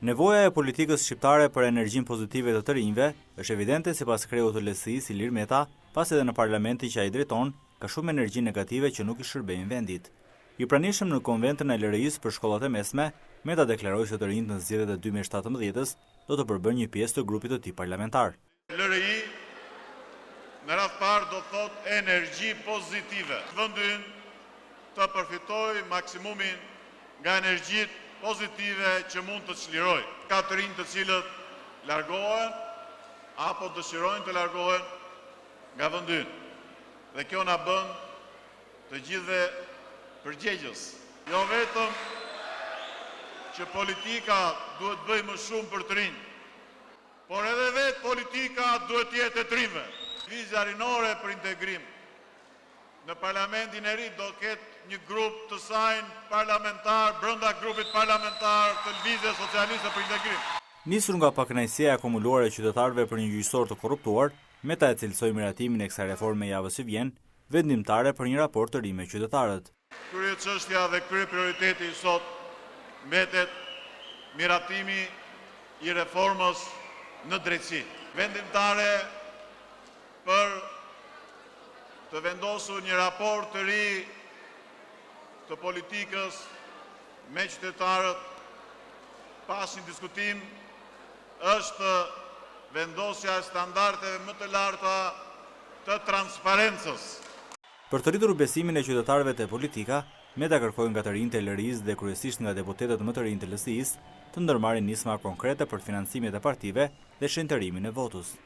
Nevoja e politikës shqiptare për energjinë pozitive të rinjve është evidente sipas kreut të LSI-s Ilir Meta, pasi edhe në parlamentin që ai drejton ka shumë energji negative që nuk i shërbejnë vendit. I pranishëm në konventin e LRI-s për shkollat e mesme, Meta deklaroi se të rinjt në zgjedhjet e 2017-s do të përbëjnë një pjesë të grupit të tij parlamentar. LRI në radhë parë do thotë energji pozitive. Vendi të përfitojë maksimumin nga energjitë pozitive që mund të çlirojë. Ka të rinj të cilët largohen apo dëshirojnë të largohen nga vendi. Dhe kjo na bën të gjithëve përgjegjës. Jo vetëm që politika duhet bëjë më shumë për të rinj, por edhe vetë politika duhet të jetë e të rinjve. Lëvizja rinore për integrim. Në parlamentin e ri do ketë një grup të saj parlamentar brenda grupit parlamentar të Lëvizjes Socialiste për Integrim. Nisur nga pakënaqësia e akumuluar e qytetarëve për një gjyqësor të korruptuar, Meta e cilësoi miratimin e kësaj reforme javës që vjen, vendimtare për një raport të ri me qytetarët. Kryeçështja dhe kryeprioriteti sot mbetet miratimi i reformës në drejtësi. Vendimtare për të vendosur një raport të ri të politikës me qytetarët pas një diskutim është vendosja e standardeve më të larta të transparencës. Për të rritur besimin e qytetarëve te politika, Meta kërkoi nga të rinjtë e LRI-s dhe kryesisht nga deputetët më të rinj të LSI-s të ndërmarrin nisma konkrete për financimet e partive dhe shenjtërimin e votës.